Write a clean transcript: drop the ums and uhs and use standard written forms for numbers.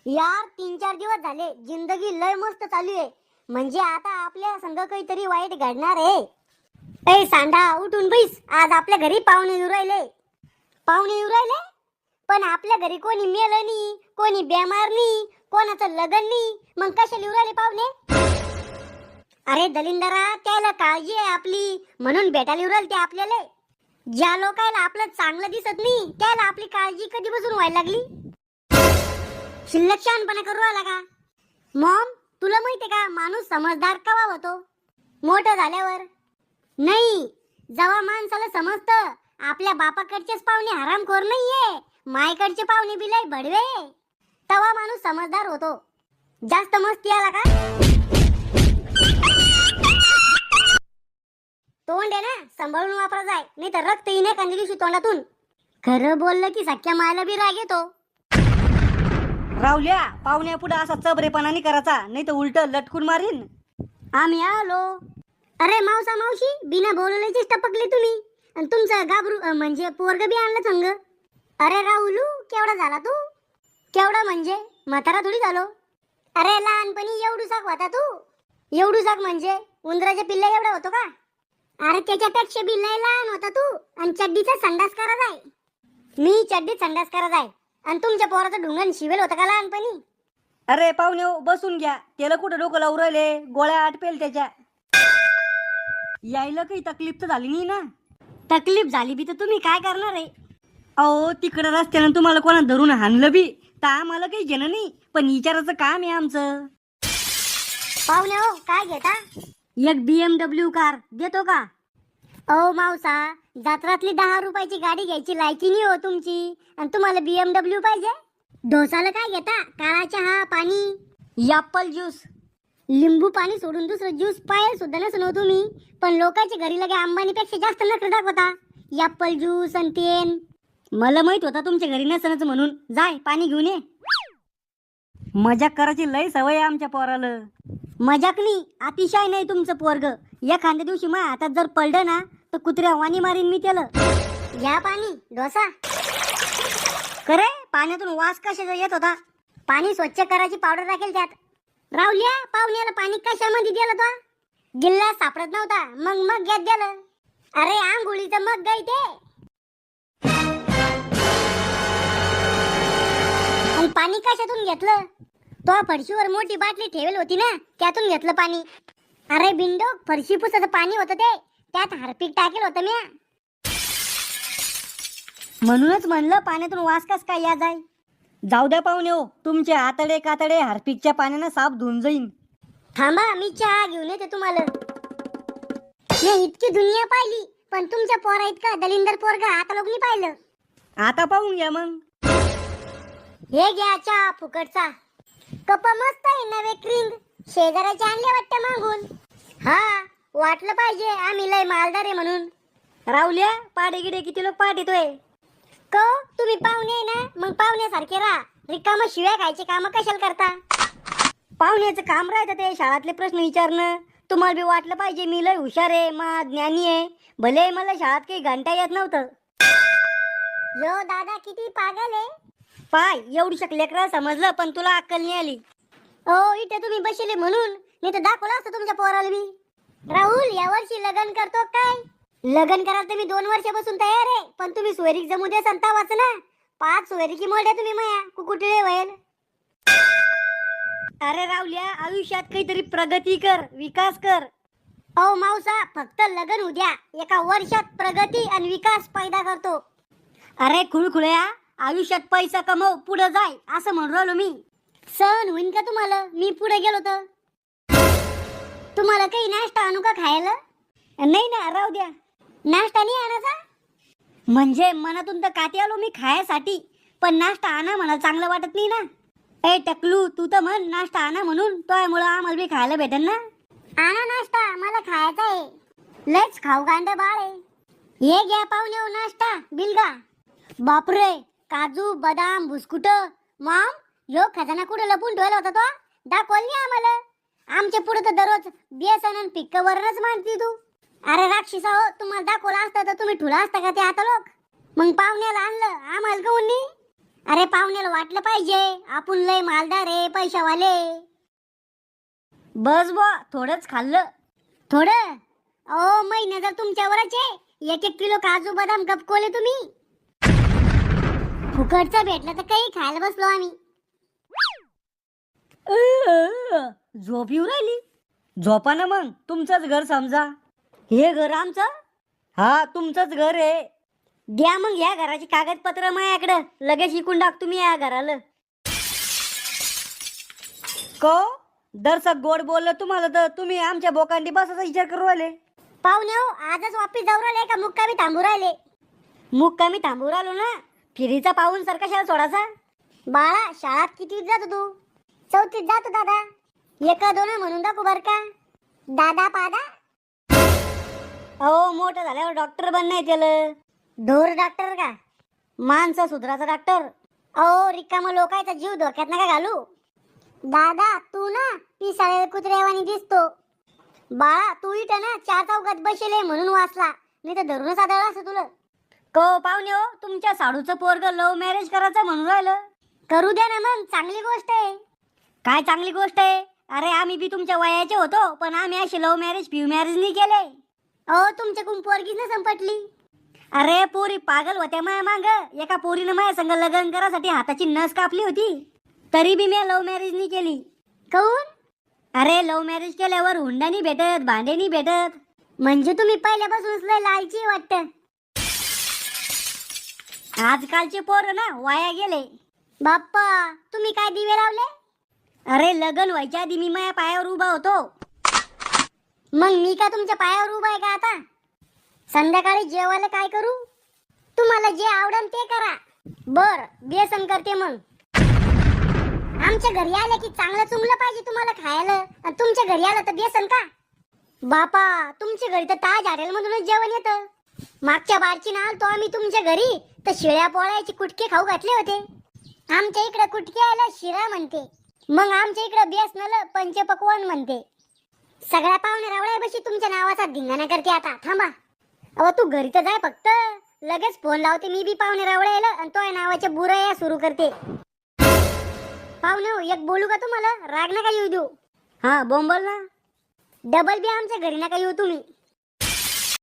यार 3-4 दिवस झाले जिंदगी लय मस्त चालू आहे. म्हणजे आता आपल्या संग काहीतरी वाईट घडणार आहे. ए सांडा उठून बैस, आज आपल्या घरी पाहुणे येऊ राहिले. पण आपल्या घरी कोणी मेलं नाही, कोणी बेमार नाही, कोणाचं लग्न नाही, मग कशाला येऊ राहिले पाहुणे? अरे दलिंदरा, त्याला काळजी आहे आपली म्हणून भेटायला येऊ राहिले ते आपल्याला. ज्या लोकांना आपलं चांगलं दिसत नाही त्याला आपली काळजी कधीपासून व्हायला लागली? शिल्लक शहाणपणा करू आला का? मॉम, तुला माहितीये का माणूस समजदार केव्हा होतो? मोठं झाल्यावर. नाही, जेव्हा माणसाला समजतं आपल्या बापाकडचेच पाहुणे हरामखोर नाहीये, मायकडचे पाहुणे बी लय भडवे, तेव्हा माणूस समजदार होतो. जास्त मस्ती आला का? तोंड आहे ना, सांभाळून वापरा जाय, नाही तर रक्त येणे एखाद्या दिवशी तोंडातून. खरं बोललं की सख्या मायला बी राग येतो. रावल्या, पाहुण्या पुढे असा चबरेपणा नाही करायचा, नाही तर उलट लटकून मारीन. आम्ही आलो. अरे मावसा मावशी, बिना बोलवल्याचीच टपकले तुम्ही. आणि तुमचं गाबरू म्हणजे पोरग बी आणलं संग. अरे राहुलू, केवढा झाला तू? केवढा म्हणजे म्हातारा थोडी झालो. अरे लहानपणी एवढूसाक होता तू. एवढूसाक म्हणजे उंदराच्या पिल्ला एवढा होतो का? अरे त्याच्यापेक्षा बी लय लहान होता तू. आणि चड्डीचा संडास करा जाय. मी चड्डीत संडास करा जाय. आणि तुमच्या पोराचं ढुंगण शिवेल होतं का लहानपणी? अरे पाहुण्या बसून घ्या, त्याला कुठं डोकं लावून राहिले, गोळ्या आटपेल त्याच्या. यायला काही तकलीफ तर झाली नाही ना? तकलीफ झाली बी तर तुम्ही काय करणार आहे? अहो तिकडं रस्त्यानं तुम्हाला कोणा धरून हाणलं बी तर आम्हाला काही घेणं नाही, पण विचारायचं काम आहे आमचं. पाहुणे हो, काय घेता? एक BMW कार देतो का? ओ मावसा, जत्रातली 10 रुपयाची गाडी घ्यायची लायकी नाही हो तुमची, आणि तुम्हाला BMW पाहिजे? डोसाला काय घेता? काळा चहा, पाणी, ॲपल ज्यूस, लिंबू पाणी सोडून दुसरं ज्यूस पाहिजे सुद्धा नसं नव्हतं तुम्ही. पण लोकांच्या घरी लगे अंबानीपेक्षा जास्त नखरे दाखवता. ॲपल ज्यूस आणि तेन. मला माहित होता तुमच्या घरी नसनच म्हणून. जाय पाणी घेऊन ये. मजाक करायची लय सवय आहे आमच्या पोराला. मजाक नाही, अतिशय नाही तुमचं पोरग. एखाद्या दिवशी माझ्या हातात जर पडलं ना तर कुत्र्या वाणी मारीन मी त्याला. घ्या पाणी, डोसा. खरे पाण्यातून वास कशाचा येत होता? पाणी स्वच्छ करायची पावडर टाकेल त्यात. रावल्या, पाहुण्याला पाणी कशामध्ये दिलं तो? गिल्ला सापडत नव्हता, मग घेत गेलं. अरे आंघोळीचं मग गाय ते. आणि पाणी कशातून घेतलं? तो फरशीवर मोठी बाटली ठेवली होती ना, त्यातून घेतलं पाणी. अरे बिंडो, फरशी पुसाचं पाणी होतं ते, त्यात हार्पिक टाकेल होतं म्या. म्हणूनच म्हणलं पाण्यातून वास कस काय या जाय. जाऊ द्या पाहुणे हो, तुमचे आतडे कातडे हार्पिकच्या पाण्यानं साफ धुवून जाईन. थांबा, मी चहा घेऊन येते तुम्हाला. मी इतकी दुनिया पाहिली, पण तुमच्या पोरा इतका दलिंदर पोरगा आता लोक नाही पाहिलं. आता पाहून घ्या मग. हे घ्या चहा फुकटचा. कप मस्त आहे नवे क्रिंग, शेजाऱ्याचे आणले वाटतं मागून. हा, वाटलं पाहिजे आम्ही लय मालदार आहे म्हणून. रावल्या, पाडे गिडे किती लोक पाठ येतोय. को तुम्ही पाहुणे आहे ना, मग पाहुण्यासारखे राहा. रिकामा शिव्या खायचे काम कशाला करता? पाहुण्याचं काम राहतं ते शाळातले प्रश्न विचारणं. तुम्हाला बी वाटलं पाहिजे मी लय हुशार आहे, मा ज्ञानी आहे. भले मला शाळात काही घंटा येत नव्हतं. यो दादा किती पागल आहे. पाय एवढी लेकरं समजलं, पण तुला अक्कल नाही आली. ओ इथे तुम्ही बसले म्हणून, नाही तर दाखवलं असतं तुमच्या पोराला मी. राहुल, यावर्षी लग्न करतो काय? लग्न करायला तर मी 2 वर्षापासून तयार आहे, पण तुम्ही सोयरीक जमू द्या संता वाच ना. 5 सोयरीकी मोड्या तुम्ही माया कुकुटळे व्हायल. अरे रावल्या, आयुष्यात काहीतरी प्रगती कर, विकास कर. ओ मावसा, फक्त लग्न उद्या, एका वर्षात प्रगती आणि विकास पैदा करतो. अरे खुळखुळ्या, आयुष्यात पैसा कमव, पुढे जाय असं म्हणून राहिलो मी. सहन होईन का तुम्हाला मी पुढे गेलो तर? तुम्हाला काही नाश्ता आणू का खायला? नाही ना, राहू द्या. नाश्ता नाही आणायचा? म्हणजे मनातून तर काती आलो मी खायसाठी, पण नाश्ता आणा मला चांगलं वाटत नाही ना. ए टकलू, तू तर म्हण नाश्ता आणा म्हणून, तोमुळे आम्हाला बी खायला भेटेल ना. आणा नाश्ता, मला खायचा आहे. लयच खाऊ गांड बाळ आहे. हे घ्या पाहुणे हो नाश्ता, बिलगा. बापरे, काजू बदाम बुस्कुट. मॉम, यो खजाना कुठे लपून ठेवला होता तो? दाखवल नाही आम्हाला. आमच्या पुढे तर दररोज बेसन आणि पिक्क वरणच मानती तू. अरे राक्षसा हो, तुम्हाला दाखवला असता तर तुम्ही ठुला असता का ते आता लोक? मग पाहुण्याला आणलं आम्हाला काऊन नाही? अरे पाहुण्याला वाटलं पाहिजे आपण लय मालदार आहे पैशावाले. बस बुवा थोडंच खाल्लं. थोडं अहो महिना जर तुमच्यावरच आहे. 1-1 किलो काजू बदाम गपकोले तुम्ही. फुकटचं भेटलं तर काही खायला बसलो आम्ही. झोप येऊ राहिली. झोपा ना मग, तुमचंच घर समजा. हे घर आमचं? हा तुमचंच घर आहे. द्या मग या घराची कागदपत्र माझ्याकडं, लगेच विकून टाक तुम्ही या घराला. को दर्शक गोड बोललं तुम्हाला तर तुम्ही आमच्या बोकांडी बसायचा विचार करू राहिले. पाहुणे हो आजच वापिस जाऊ राहिले का मुक्कामी थांबू राहिले? मुक्कामी थांबू राहिलो ना. फिरीचा पाहून सर कशाला सोडायचा? बाळा शाळेत किती जातो तू? 4थीत जातो दादा. 1-2 म्हणून दाखव बर का दादा पादा. अहो मोठं झाल्यावर डॉक्टर बनणार त्याला. ढोर डॉक्टर का? माणसं सुधराचा डॉक्टर. अहो रिकामा लोकांचा जीव धोक्यात नका घालू. दादा तू ना पिसाळेल कुत्र्यावानी दिसतो. बाळा तू इथं ना 4 चौकात बसेले म्हणून वाचला, नाही तर धरूनच आदळला असं तुला. को पाहुणे हो तुमच्या साडूचं पोरग लव्ह मॅरेज करायचं म्हणून राहिलं. करू द्या ना मग, चांगली गोष्ट आहे. काय चांगली गोष्ट आहे? अरे आम्ही बी तुमच्या वयाचे होतो पण आम्ही असे लव्ह मॅरेज फ्यू मॅरेज नाही केले. अहो तुमच्याकडून पोरगीच ना संपटली. अरे पोरी पागल होत्या माया मांग. एका पोरीनं माझ्या संग लग्न करासाठी हाताची नस कापली होती, तरी बी मी लव्ह मॅरेज नाही केली. काऊन? अरे लव्ह मॅरेज केल्यावर हुंडा नाही भेटत, भांडे नाही भेटत. म्हणजे तुम्ही पहिल्यापासूनच लय लालची आहे वाटतं. आजकालचे पोर ना वाया गेले. बाप्पा तुम्ही काय दिवे लावले? अरे लग्न व्हायच्या आधी मी माझ्या पायावर उभा होतो. मग मी का तुमच्या पायावर उभा आहे का आता? संध्याकाळी जेवायला काय करू? तुम्हाला जे आवडेल ते करा. बर बेसन करते मग. आमच्या घरी आले की चांगलं चुंगलं पाहिजे तुम्हाला खायला, आणि तुमच्या घरी आलं तर बेसन का? बापा तुमच्या घरी तर ताज हॉटेल मधूनच जेवण येतं. मागच्या बारची ना आलतो आम्ही तुमच्या घरी तर शिळ्या पोळ्याचे कुटके खाऊ घातले होते. आमच्या इकडे कुटके आला शिरा म्हणते, मग आमच्या इकडे बेसनला पंचपक्वान्न म्हणते. सगळ्या पाहुणे रावळ्या बशी तुमच्या नावाचा धिंगाणा करते आता. थांबा अहो तू घरी तर जाय फक्त, लगेच फोन लावते मी बी पाहुणे रावळ्याला आणि तो नावाच्या बुराया सुरू करते. पाहुणे हो एक बोलू का तुम्हाला? राग नका येऊ देऊ. हा बोंबल ना. डबल बी आमच्या घरी नका येऊ तुम्ही.